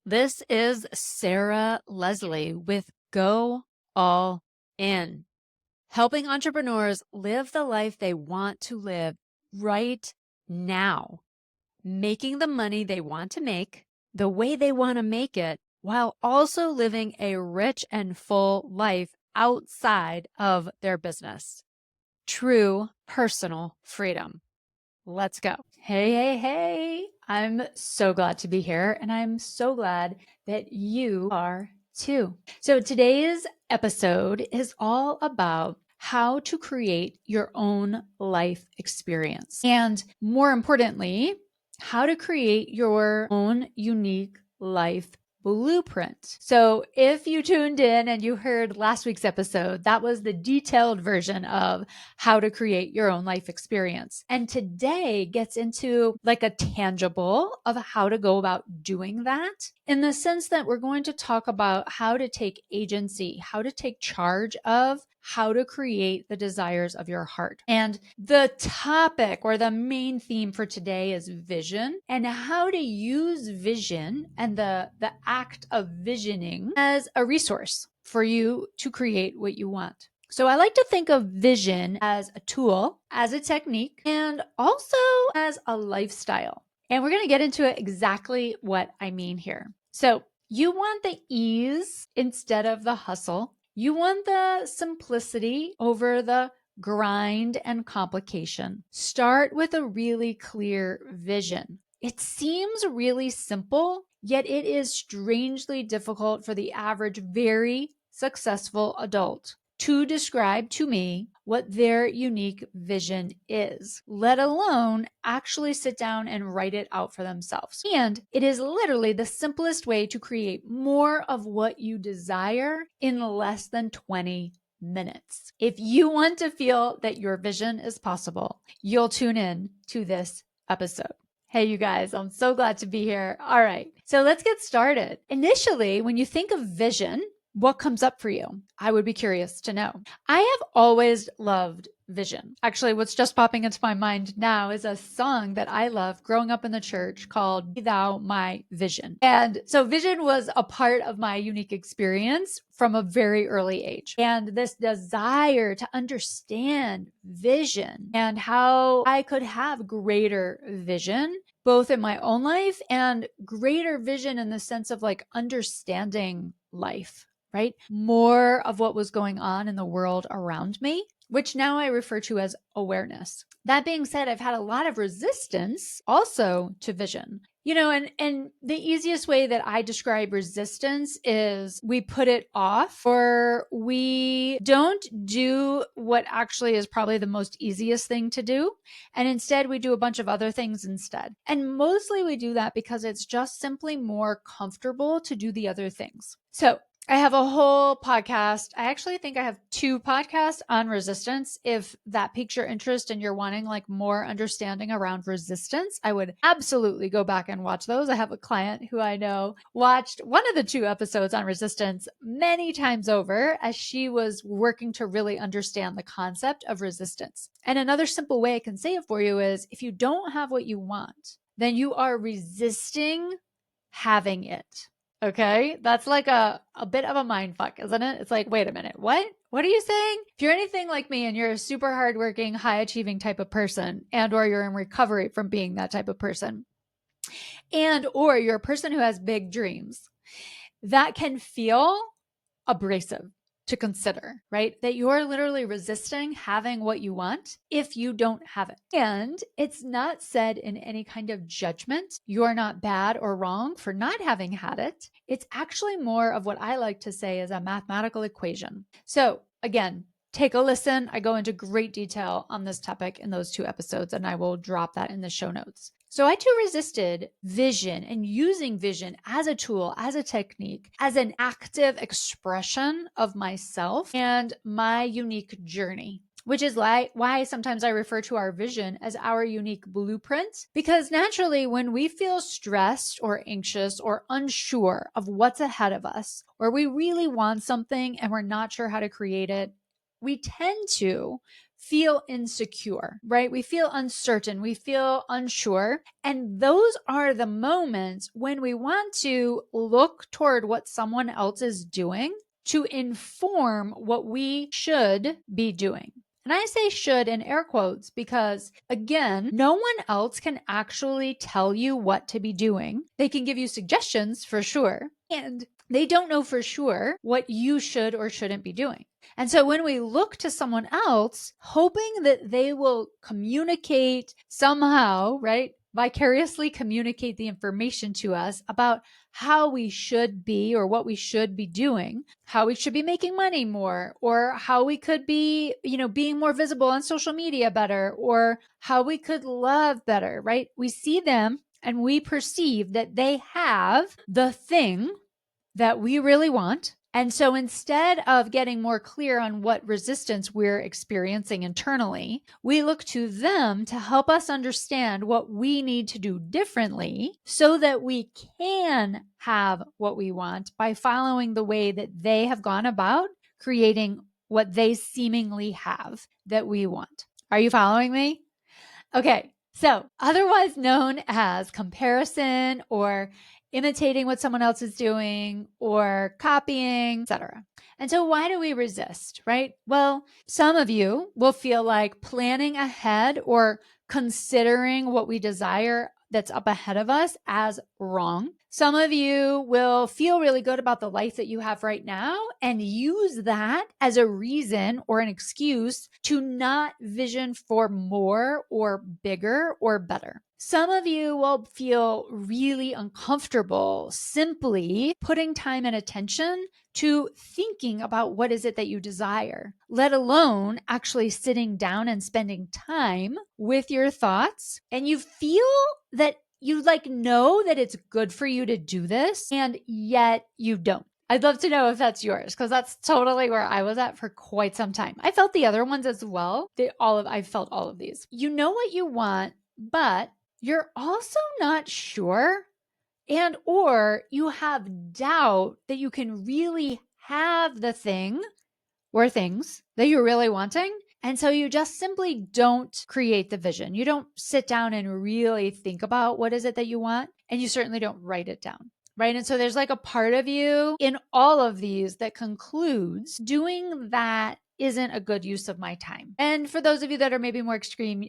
This is Sarah Leslie with Go All In, helping entrepreneurs live the life they want to live right now, making the money they want to make the way they want to make it, while also living a rich and full life outside of their business. True personal freedom. Let's go. Hey. I'm so glad to be here, and I'm so glad that you are too. So today's episode is all about how to create your own life experience. And more importantly, how to create your own unique life blueprint. So if you tuned in and you heard last week's episode, that was the detailed version of how to create your own life experience. And today gets into like a tangible of how to go about doing that, in the sense that we're going to talk about how to take agency, how to take charge of how to create the desires of your heart. And the topic or the main theme for today is vision, and how to use vision and the act of visioning as a resource for you to create what you want. So I like to think of vision as a tool, as a technique, and also as a lifestyle. And we're going to get into exactly what I mean here. So you want the ease instead of the hustle. You want the simplicity over the grind and complication. Start with a really clear vision. It seems really simple, yet it is strangely difficult for the average, very successful adult to describe to me what their unique vision is, let alone actually sit down and write it out for themselves. And it is literally the simplest way to create more of what you desire in less than 20 minutes. If you want to feel that your vision is possible, you'll tune in to this episode. Hey, you guys, I'm so glad to be here. All right, so let's get started. Initially, when you think of vision, what comes up for you? I would be curious to know. I have always loved vision. Actually, what's just popping into my mind now is a song that I loved growing up in the church called Be Thou My Vision. And so vision was a part of my unique experience from a very early age. And this desire to understand vision and how I could have greater vision, both in my own life and greater vision in the sense of like understanding life, right? More of what was going on in the world around me, which now I refer to as awareness. That being said, I've had a lot of resistance also to vision. You know, and the easiest way that I describe resistance is we put it off, or we don't do what actually is probably the most easiest thing to do. And instead we do a bunch of other things instead. And mostly we do that because it's just simply more comfortable to do the other things. So I have a whole podcast. I actually think I have 2 podcasts on resistance. If that piques your interest and you're wanting like more understanding around resistance, I would absolutely go back and watch those. I have a client who I know watched one of the 2 episodes on resistance many times over as she was working to really understand the concept of resistance. And another simple way I can say it for you is if you don't have what you want, then you are resisting having it. Okay. That's like a bit of a mind fuck, isn't it? It's like, wait a minute. What? What are you saying? If you're anything like me and you're a super hardworking, high achieving type of person, and or you're in recovery from being that type of person, and or you're a person who has big dreams, that can feel abrasive to consider, right? That you're literally resisting having what you want if you don't have it. And it's not said in any kind of judgment. You're not bad or wrong for not having had it. It's actually more of what I like to say is a mathematical equation. So again, take a listen. I go into great detail on this topic in those 2 episodes, and I will drop that in the show notes. So I too resisted vision and using vision as a tool, as a technique, as an active expression of myself and my unique journey, which is why sometimes I refer to our vision as our unique blueprint. Because naturally, when we feel stressed or anxious or unsure of what's ahead of us, or we really want something and we're not sure how to create it, we tend to feel insecure, right? We feel uncertain, we feel unsure. And those are the moments when we want to look toward what someone else is doing to inform what we should be doing. And I say should in air quotes because, again, no one else can actually tell you what to be doing. They can give you suggestions for sure, and they don't know for sure what you should or shouldn't be doing. And so when we look to someone else, hoping that they will communicate somehow, right? Vicariously communicate the information to us about how we should be or what we should be doing, how we should be making money more, or how we could be, being more visible on social media better, or how we could love better, right? We see them and we perceive that they have the thing that we really want. And so instead of getting more clear on what resistance we're experiencing internally, we look to them to help us understand what we need to do differently so that we can have what we want by following the way that they have gone about creating what they seemingly have that we want. Are you following me? Okay. So, otherwise known as comparison or imitating what someone else is doing or copying, etc. And so why do we resist, right? Well, some of you will feel like planning ahead or considering what we desire that's up ahead of us as wrong. Some of you will feel really good about the life that you have right now and use that as a reason or an excuse to not vision for more or bigger or better. Some of you will feel really uncomfortable simply putting time and attention to thinking about what is it that you desire, let alone actually sitting down and spending time with your thoughts. And you feel that you know that it's good for you to do this, and yet you don't. I'd love to know if that's yours, because that's totally where I was at for quite some time. I felt the other ones as well. I felt all of these. You know what you want, but you're also not sure, and or you have doubt that you can really have the thing or things that you're really wanting. And so you just simply don't create the vision. You don't sit down and really think about what is it that you want. And you certainly don't write it down. Right. And so there's like a part of you in all of these that concludes doing that isn't a good use of my time. And for those of you that are maybe more extreme,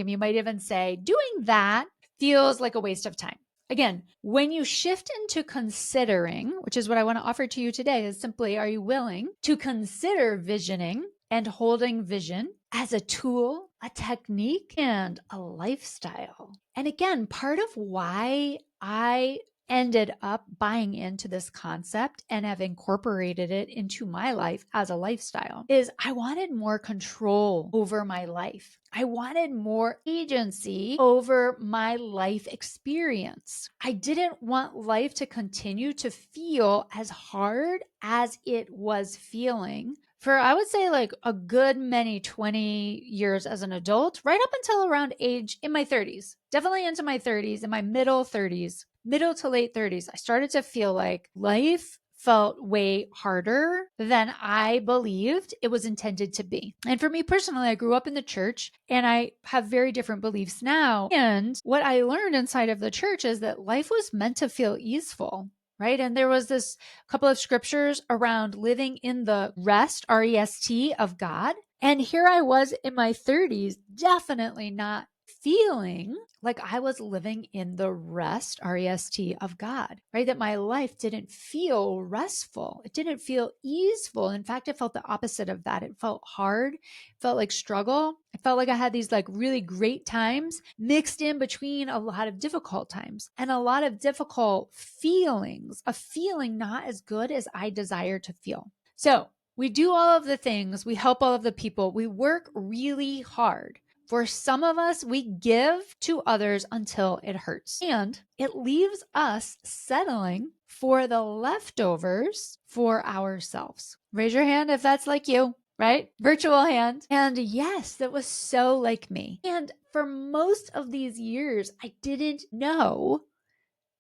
you might even say doing that feels like a waste of time. Again, when you shift into considering, which is what I want to offer to you today, is simply, are you willing to consider visioning and holding vision as a tool, a technique, and a lifestyle? And again, part of why I ended up buying into this concept and have incorporated it into my life as a lifestyle is I wanted more control over my life. I wanted more agency over my life experience. I didn't want life to continue to feel as hard as it was feeling for, I would say, like a good many 20 years as an adult, right up until around age in my 30s, definitely into my 30s, in my middle to late 30s. I started to feel like life felt way harder than I believed it was intended to be. And for me personally, I grew up in the church and I have very different beliefs now. And what I learned inside of the church is that life was meant to feel easeful. Right. And there was this couple of scriptures around living in the rest, R-E-S-T, of God. And here I was in my 30s, definitely not feeling like I was living in the rest, R-E-S-T, of God, right? That my life didn't feel restful. It didn't feel easeful. In fact, it felt the opposite of that. It felt hard. It felt like struggle. I felt like I had these like really great times mixed in between a lot of difficult times and a lot of difficult feelings, a feeling not as good as I desire to feel. So we do all of the things. We help all of the people. We work really hard. For some of us, we give to others until it hurts. And it leaves us settling for the leftovers for ourselves. Raise your hand if that's like you, right? Virtual hand. And yes, that was so like me. And for most of these years, I didn't know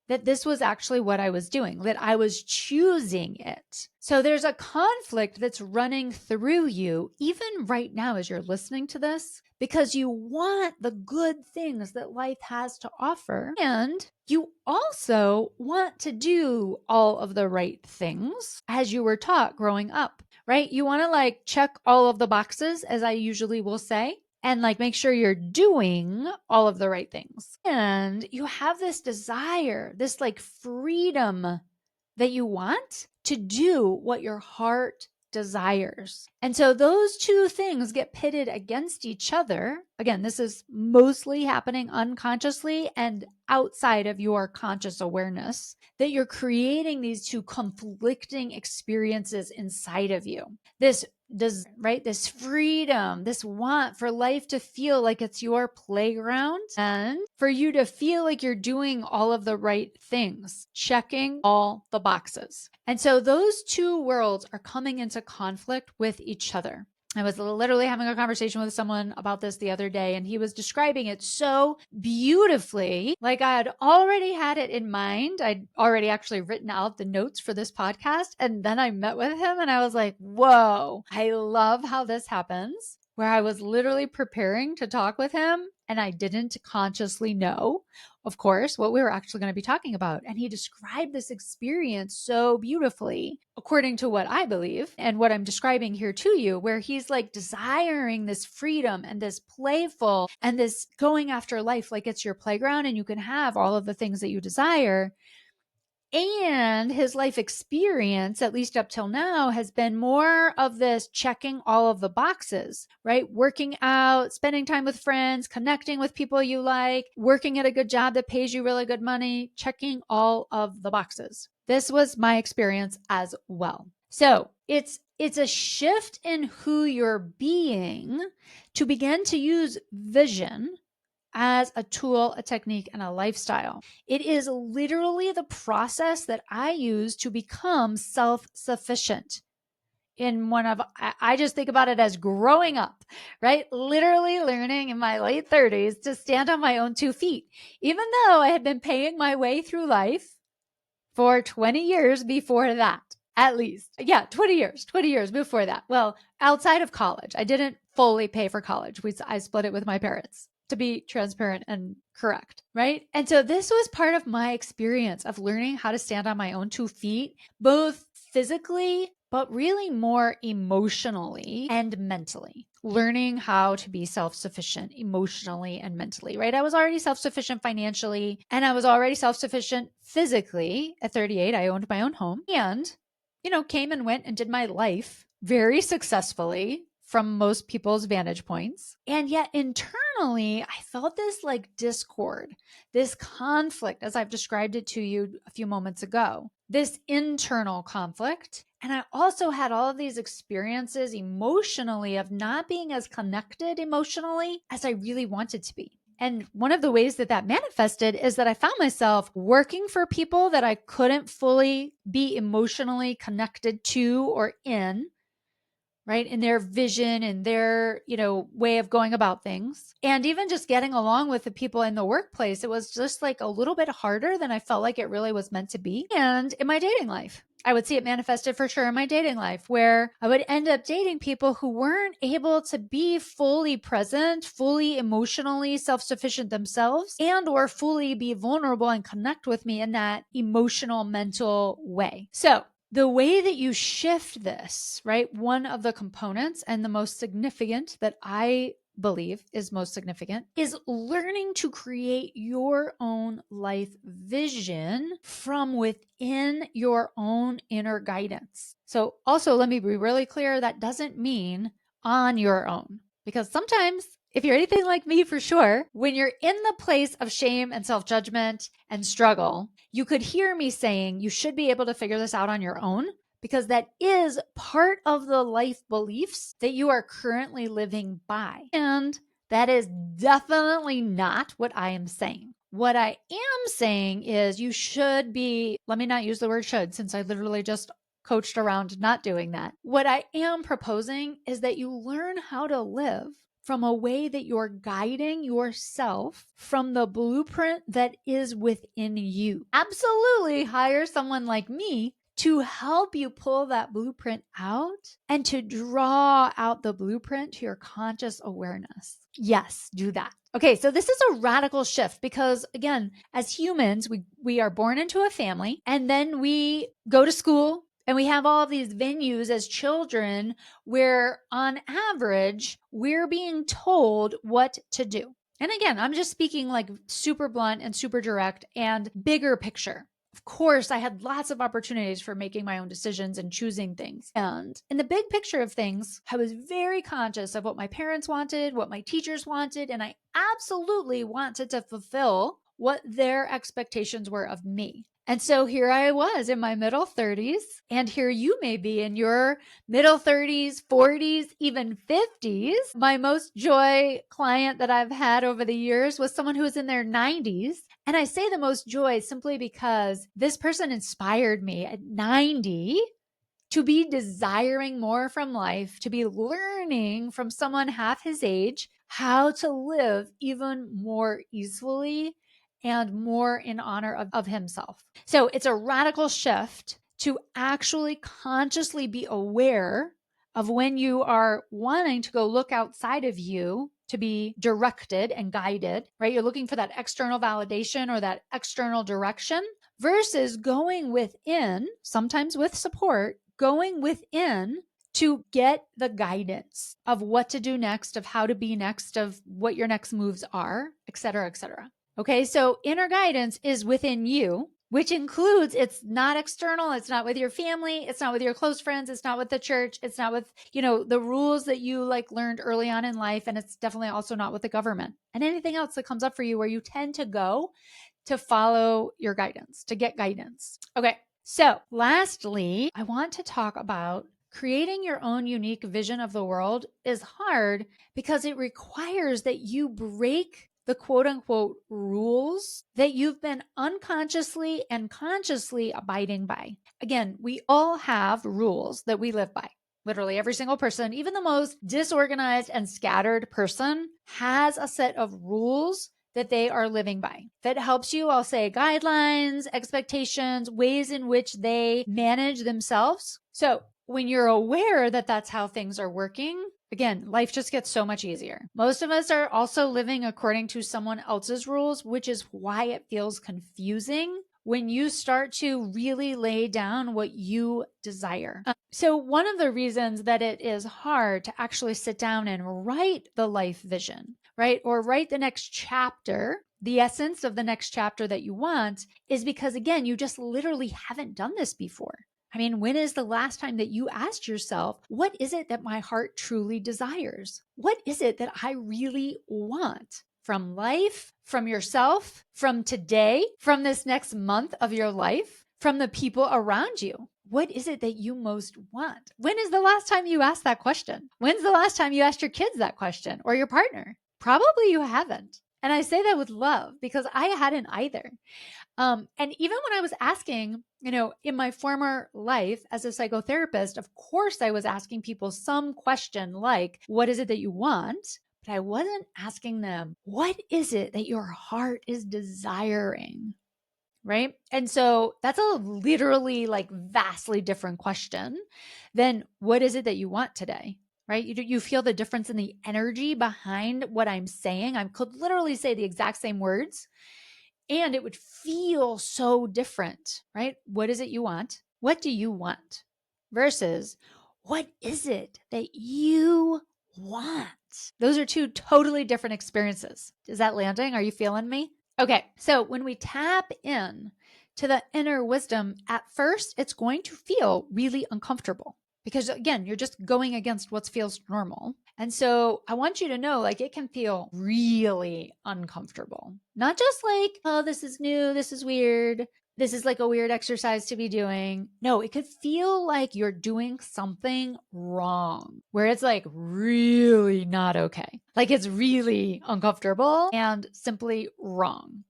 that this was actually what I was doing, that I was choosing it. So there's a conflict that's running through you, even right now as you're listening to this, because you want the good things that life has to offer. And you also want to do all of the right things as you were taught growing up, right? You want to like check all of the boxes, as I usually will say, and like make sure you're doing all of the right things. And you have this desire, this like freedom that you want to do what your heart desires. And so those two things get pitted against each other. Again, this is mostly happening unconsciously and outside of your conscious awareness, that you're creating these two conflicting experiences inside of you. This right? This freedom, this want for life to feel like it's your playground, and for you to feel like you're doing all of the right things, checking all the boxes. And so those two worlds are coming into conflict with each other. I was literally having a conversation with someone about this the other day, and he was describing it so beautifully. Like I had already had it in mind. I'd already actually written out the notes for this podcast. And then I met with him and I was like, whoa, I love how this happens, where I was literally preparing to talk with him and I didn't consciously know, of course, what we were actually going to be talking about. And he described this experience so beautifully, according to what I believe and what I'm describing here to you, where he's like desiring this freedom and this playful and this going after life like it's your playground and you can have all of the things that you desire. And his life experience, at least up till now, has been more of this checking all of the boxes, right? Working out, spending time with friends, connecting with people you like, working at a good job that pays you really good money, checking all of the boxes. This was my experience as well. So it's a shift in who you're being to begin to use vision as a tool, a technique, and a lifestyle. It is literally the process that I use to become self-sufficient. I just think about it as growing up, right? Literally learning in my late 30s to stand on my own 2 feet, even though I had been paying my way through life for 20 years before that. At least. Yeah, 20 years before that. Well, outside of college, I didn't fully pay for college. I split it with my parents, to be transparent and correct, right? And so this was part of my experience of learning how to stand on my own 2 feet, both physically, but really more emotionally and mentally. Learning how to be self-sufficient emotionally and mentally, right? I was already self-sufficient financially and I was already self-sufficient physically. At 38, I owned my own home and, came and went and did my life very successfully from most people's vantage points. And yet internally, I felt this like discord, this conflict, as I've described it to you a few moments ago, this internal conflict. And I also had all of these experiences emotionally of not being as connected emotionally as I really wanted to be. And one of the ways that that manifested is that I found myself working for people that I couldn't fully be emotionally connected to or in, right? In their vision and their, way of going about things. And even just getting along with the people in the workplace, it was just like a little bit harder than I felt like it really was meant to be. And in my dating life, I would see it manifested for sure in my dating life, where I would end up dating people who weren't able to be fully present, fully emotionally self-sufficient themselves, and or fully be vulnerable and connect with me in that emotional, mental way. So the way that you shift this, right? One of the components and the most significant that I believe is most significant is learning to create your own life vision from within your own inner guidance. So also let me be really clear, that doesn't mean on your own, because sometimes if you're anything like me, for sure, when you're in the place of shame and self-judgment and struggle, you could hear me saying you should be able to figure this out on your own, because that is part of the life beliefs that you are currently living by. And that is definitely not what I am saying. What I am saying is you should be, let me not use the word should, since I literally just coached around not doing that. What I am proposing is that you learn how to live from a way that you're guiding yourself from the blueprint that is within you. Absolutely hire someone like me to help you pull that blueprint out and to draw out the blueprint to your conscious awareness. Yes, do that. Okay, so this is a radical shift because again, as humans, we are born into a family and then we go to school and we have all of these venues as children where on average, we're being told what to do. And again, I'm just speaking like super blunt and super direct and bigger picture. Of course, I had lots of opportunities for making my own decisions and choosing things. And in the big picture of things, I was very conscious of what my parents wanted, what my teachers wanted, and I absolutely wanted to fulfill what their expectations were of me. And so here I was in my middle 30s, and here you may be in your middle 30s, 40s, even 50s. My most joy client that I've had over the years was someone who was in their 90s. And I say the most joy simply because this person inspired me at 90 to be desiring more from life, to be learning from someone half his age how to live even more easily and more in honor of himself. So it's a radical shift to actually consciously be aware of when you are wanting to go look outside of you to be directed and guided, right? You're looking for that external validation or that external direction versus going within, sometimes with support, going within to get the guidance of what to do next, of how to be next, of what your next moves are, et cetera, et cetera. Okay, so inner guidance is within you, which includes it's not external, it's not with your family, it's not with your close friends, it's not with the church, it's not with, the rules that you like learned early on in life, and it's definitely also not with the government and anything else that comes up for you where you tend to go to follow your guidance, to get guidance. Okay, so lastly, I want to talk about creating your own unique vision of the world is hard because it requires that you break the quote unquote rules that you've been unconsciously and consciously abiding by. Again, we all have rules that we live by. Literally every single person, even the most disorganized and scattered person, has a set of rules that they are living by that helps you, I'll say, guidelines, expectations, ways in which they manage themselves. So when you're aware that that's how things are working, again, life just gets so much easier. Most of us are also living according to someone else's rules, which is why it feels confusing when you start to really lay down what you desire. So one of the reasons that it is hard to actually sit down and write the life vision, right? Or write the next chapter, the essence of the next chapter that you want, is because, again, you just literally haven't done this before. I mean, when is the last time that you asked yourself, what is it that my heart truly desires? What is it that I really want? From life, from yourself, from today, from this next month of your life, from the people around you. What is it that you most want? When is the last time you asked that question? When's the last time you asked your kids that question or your partner? Probably you haven't. And I say that with love because I hadn't either. And even when I was asking, in my former life as a psychotherapist, of course, I was asking people some question like, what is it that you want? But I wasn't asking them, what is it that your heart is desiring? Right. And so that's a literally like vastly different question than what is it that you want today? Right. You feel the difference in the energy behind what I'm saying. I could literally say the exact same words and it would feel so different, right? What is it you want? What do you want? Versus what is it that you want? Those are two totally different experiences. Is that landing? Are you feeling me? Okay, so when we tap in to the inner wisdom, at first it's going to feel really uncomfortable because, again, you're just going against what feels normal. And so I want you to know, like, it can feel really uncomfortable. Not just like, oh, this is new, this is weird, this is like a weird exercise to be doing. No, it could feel like you're doing something wrong, where it's like really not okay. Like it's really uncomfortable and simply wrong.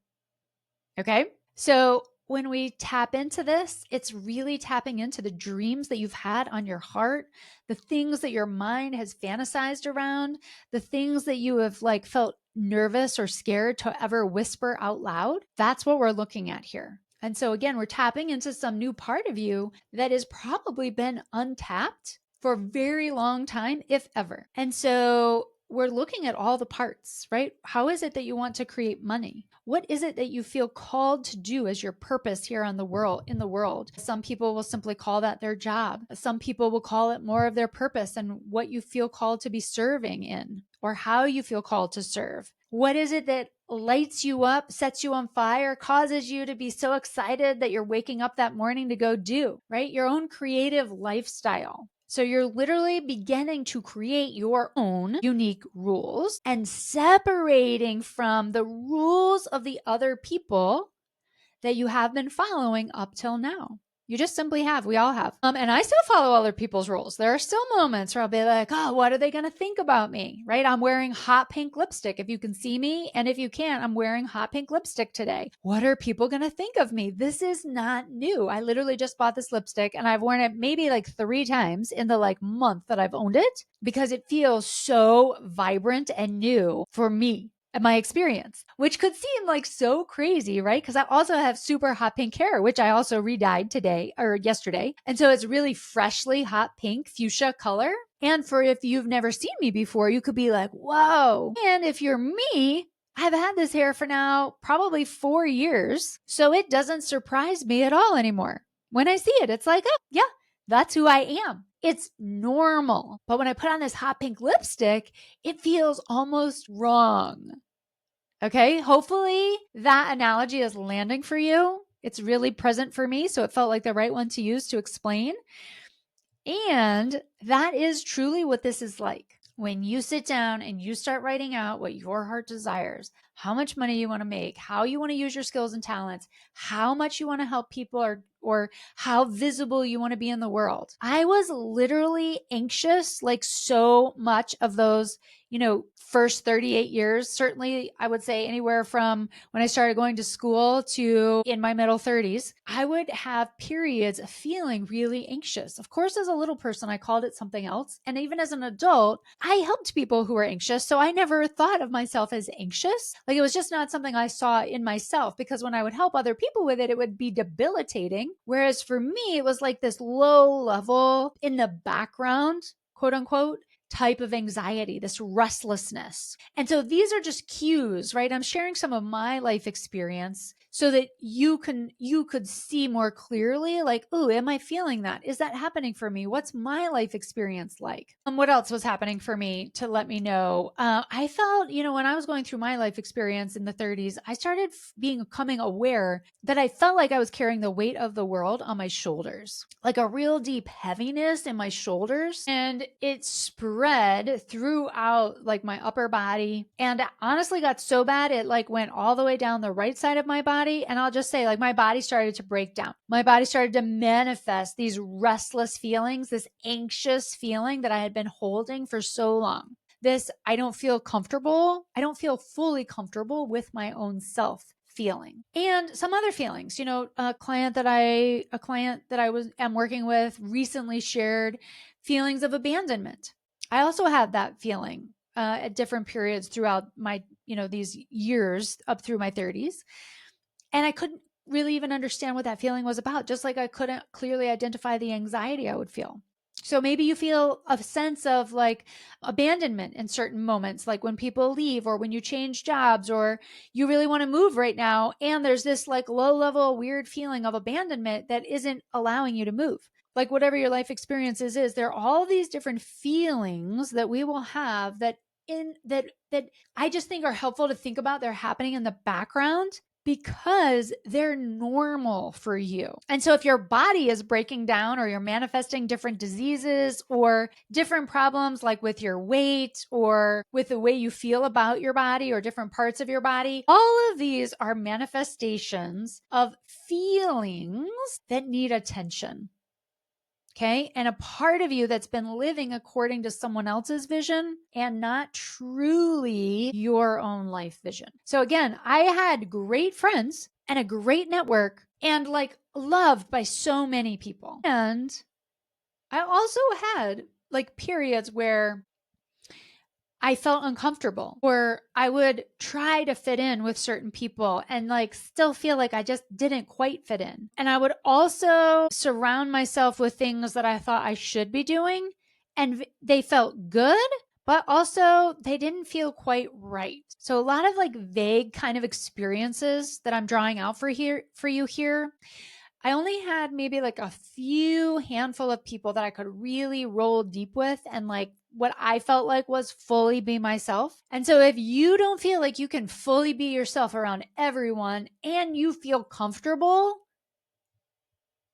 Okay. So when we tap into this, it's really tapping into the dreams that you've had on your heart, the things that your mind has fantasized around, the things that you have like felt nervous or scared to ever whisper out loud. That's what we're looking at here. And so again, we're tapping into some new part of you that has probably been untapped for a very long time, if ever. And so we're looking at all the parts, right? How is it that you want to create money? What is it that you feel called to do as your purpose here on the world, in the world? Some people will simply call that their job. Some people will call it more of their purpose and what you feel called to be serving in, or how you feel called to serve. What is it that lights you up, sets you on fire, causes you to be so excited that you're waking up that morning to go do, right? Your own creative lifestyle. So you're literally beginning to create your own unique rules and separating from the rules of the other people that you have been following up till now. You just simply have. We all have. And I still follow other people's rules. There are still moments where I'll be like, oh, what are they going to think about me? Right? I'm wearing hot pink lipstick. If you can see me, and if you can't, I'm wearing hot pink lipstick today. What are people going to think of me? This is not new. I literally just bought this lipstick and I've worn it maybe like 3 times in the like month that I've owned it because it feels so vibrant and new for me. My experience, which could seem like so crazy, right? Because I also have super hot pink hair, which I also re-dyed today or yesterday. And so it's really freshly hot pink fuchsia color. And for if you've never seen me before, you could be like, whoa. And if you're me, I've had this hair for now probably 4 years. So it doesn't surprise me at all anymore. When I see it, it's like, oh, yeah, that's who I am. It's normal. But when I put on this hot pink lipstick, it feels almost wrong. Okay. Hopefully that analogy is landing for you. It's really present for me. So it felt like the right one to use to explain. And that is truly what this is like. When you sit down and you start writing out what your heart desires, how much money you want to make, how you want to use your skills and talents, how much you want to help people, or how visible you want to be in the world. I was literally anxious, like so much of those, first 38 years. Certainly, I would say anywhere from when I started going to school to in my middle 30s, I would have periods of feeling really anxious. Of course, as a little person, I called it something else. And even as an adult, I helped people who were anxious. So I never thought of myself as anxious. Like it was just not something I saw in myself because when I would help other people with it, it would be debilitating. Whereas for me, it was like this low level in the background, quote unquote, type of anxiety, this restlessness. And so these are just cues, right? I'm sharing some of my life experience so that you could see more clearly, like, oh, am I feeling that? Is that happening for me? What's my life experience like? What else was happening for me to let me know? I felt, when I was going through my life experience in the 30s, I started becoming aware that I felt like I was carrying the weight of the world on my shoulders, like a real deep heaviness in my shoulders. And it spread throughout like my upper body. And honestly got so bad, it like went all the way down the right side of my body. And I'll just say like my body started to break down. My body started to manifest these restless feelings, this anxious feeling that I had been holding for so long. This, I don't feel comfortable. I don't feel fully comfortable with my own self feeling, and some other feelings. A client that I am working with recently shared feelings of abandonment. I also had that feeling at different periods throughout my, these years up through my 30s. And I couldn't really even understand what that feeling was about, just like I couldn't clearly identify the anxiety I would feel. So maybe you feel a sense of like abandonment in certain moments, like when people leave or when you change jobs or you really want to move right now. And there's this like low level weird feeling of abandonment that isn't allowing you to move. Like whatever your life experiences is, there are all these different feelings that we will have that I just think are helpful to think about. They're happening in the background because they're normal for you. And so if your body is breaking down or you're manifesting different diseases or different problems like with your weight or with the way you feel about your body or different parts of your body, all of these are manifestations of feelings that need attention. Okay. And a part of you that's been living according to someone else's vision and not truly your own life vision. So again, I had great friends and a great network and like loved by so many people. And I also had like periods where I felt uncomfortable, or I would try to fit in with certain people and like still feel like I just didn't quite fit in. And I would also surround myself with things that I thought I should be doing, and they felt good, but also they didn't feel quite right. So a lot of like vague kind of experiences that I'm drawing out for you here. I only had maybe like a few handful of people that I could really roll deep with and like what I felt like was fully be myself. And so if you don't feel like you can fully be yourself around everyone and you feel comfortable,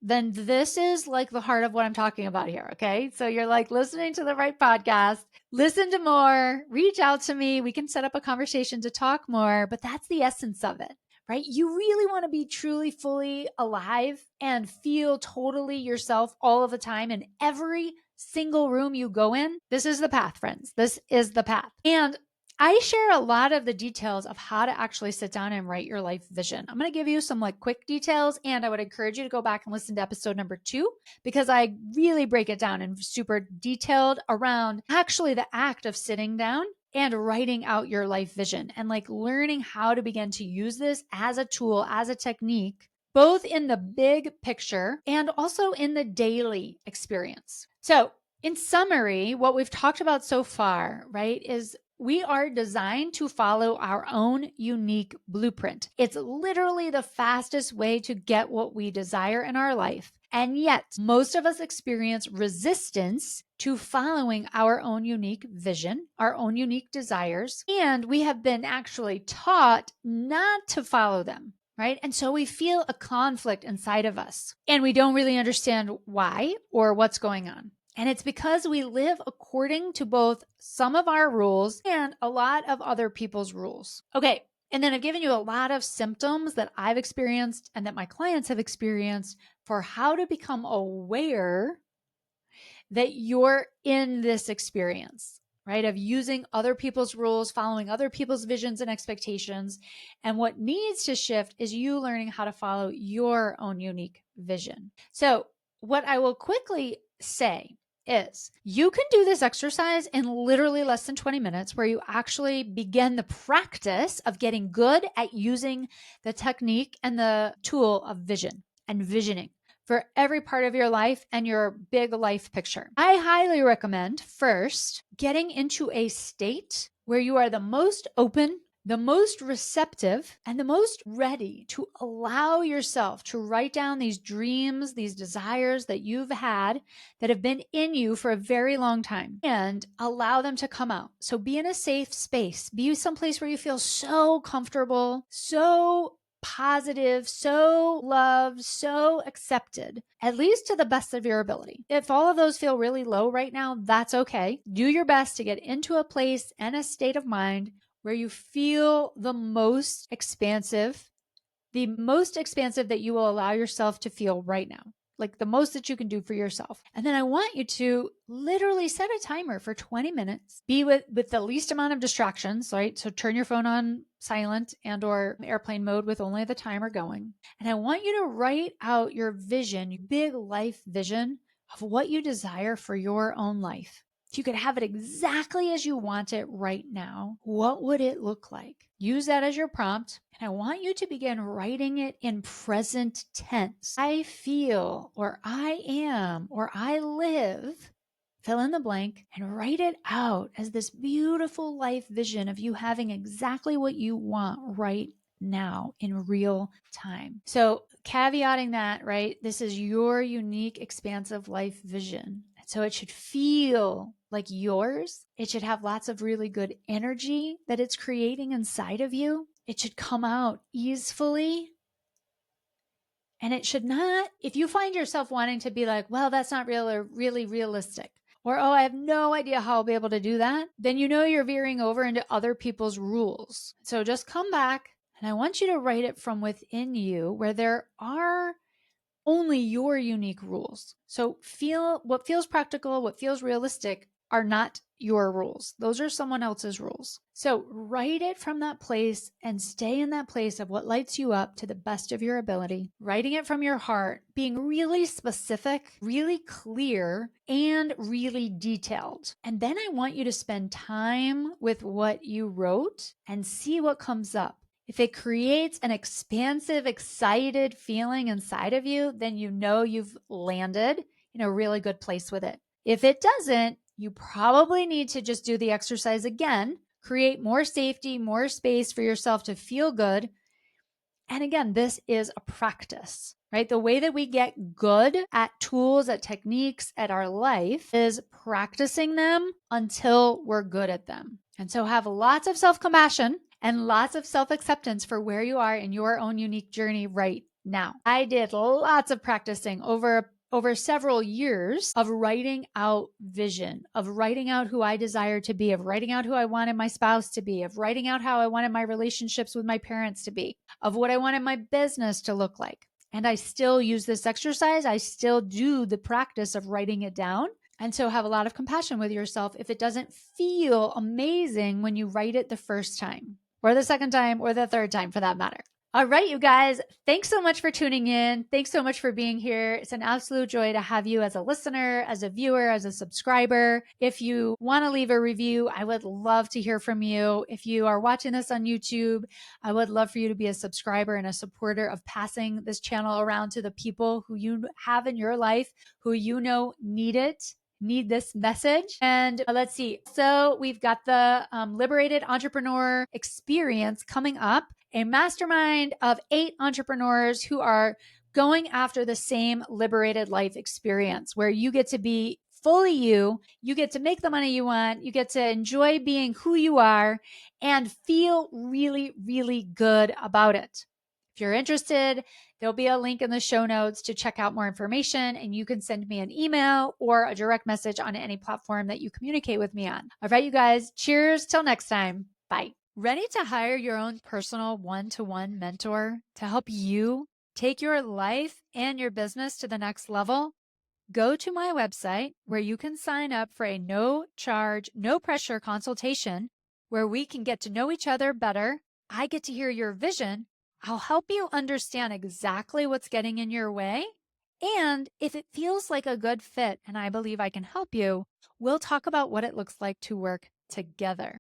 then this is like the heart of what I'm talking about here. Okay. So you're like listening to the right podcast, listen to more, reach out to me. We can set up a conversation to talk more, but that's the essence of it, right? You really want to be truly, fully alive and feel totally yourself all of the time in every single room you go in. This is the path, friends. This is the path. And I share a lot of the details of how to actually sit down and write your life vision. I'm going to give you some like quick details, and I would encourage you to go back and listen to episode number 2 because I really break it down and super detailed around actually the act of sitting down and writing out your life vision and like learning how to begin to use this as a tool, as a technique, both in the big picture and also in the daily experience. So in summary, what we've talked about so far, right, is we are designed to follow our own unique blueprint. It's literally the fastest way to get what we desire in our life. And yet, most of us experience resistance to following our own unique vision, our own unique desires, and we have been actually taught not to follow them. Right. And so we feel a conflict inside of us and we don't really understand why or what's going on. And it's because we live according to both some of our rules and a lot of other people's rules. Okay. And then I've given you a lot of symptoms that I've experienced and that my clients have experienced for how to become aware that you're in this experience, right? Of using other people's rules, following other people's visions and expectations. And what needs to shift is you learning how to follow your own unique vision. So, what I will quickly say is you can do this exercise in literally less than 20 minutes where you actually begin the practice of getting good at using the technique and the tool of vision and visioning for every part of your life and your big life picture. I highly recommend first getting into a state where you are the most open, the most receptive, and the most ready to allow yourself to write down these dreams, these desires that you've had that have been in you for a very long time and allow them to come out. So be in a safe space, be someplace where you feel so comfortable, so positive, so loved, so accepted, at least to the best of your ability. If all of those feel really low right now, that's okay. Do your best to get into a place and a state of mind where you feel the most expansive that you will allow yourself to feel right now. Like the most that you can do for yourself. And then I want you to literally set a timer for 20 minutes. Be with the least amount of distractions, right? So turn your phone on silent and or airplane mode with only the timer going. And I want you to write out your vision, your big life vision of what you desire for your own life. If you could have it exactly as you want it right now, what would it look like? Use that as your prompt. And I want you to begin writing it in present tense. I feel, or I am, or I live, fill in the blank, and write it out as this beautiful life vision of you having exactly what you want right now in real time. So caveating that, right? This is your unique, expansive life vision. So it should feel like yours. It should have lots of really good energy that it's creating inside of you. It should come out easily. And it should not, if you find yourself wanting to be like, well, that's not real or really realistic, or, oh, I have no idea how I'll be able to do that, then you know you're veering over into other people's rules. So just come back and I want you to write it from within you where there are only your unique rules. So feel what feels practical, what feels realistic are not your rules. Those are someone else's rules. So write it from that place and stay in that place of what lights you up to the best of your ability. Writing it from your heart, being really specific, really clear, and really detailed. And then I want you to spend time with what you wrote and see what comes up. If it creates an expansive, excited feeling inside of you, then you know you've landed in a really good place with it. If it doesn't, you probably need to just do the exercise again, create more safety, more space for yourself to feel good. And again, this is a practice, right? The way that we get good at tools, at techniques, at our life is practicing them until we're good at them. And so have lots of self compassion and lots of self acceptance for where you are in your own unique journey right now. I did lots of practicing over several years of writing out vision, of writing out who I desire to be, of writing out who I wanted my spouse to be, of writing out how I wanted my relationships with my parents to be, of what I wanted my business to look like. And I still use this exercise. I still do the practice of writing it down. And so have a lot of compassion with yourself if it doesn't feel amazing when you write it the first time, or the second time, or the third time for that matter. All right, you guys, thanks so much for tuning in. Thanks so much for being here. It's an absolute joy to have you as a listener, as a viewer, as a subscriber. If you want to leave a review, I would love to hear from you. If you are watching this on YouTube, I would love for you to be a subscriber and a supporter of passing this channel around to the people who you have in your life, who you know need it, need this message. And let's see. So we've got the Liberated Entrepreneur Experience coming up, a mastermind of 8 entrepreneurs who are going after the same liberated life experience where you get to be fully you, you get to make the money you want, you get to enjoy being who you are and feel really, really good about it. If you're interested, there'll be a link in the show notes to check out more information, and you can send me an email or a direct message on any platform that you communicate with me on. All right, you guys, cheers till next time. Bye. Ready to hire your own personal one-to-one mentor to help you take your life and your business to the next level? Go to my website where you can sign up for a no charge, no pressure consultation where we can get to know each other better. I get to hear your vision. I'll help you understand exactly what's getting in your way. And if it feels like a good fit and I believe I can help you, we'll talk about what it looks like to work together.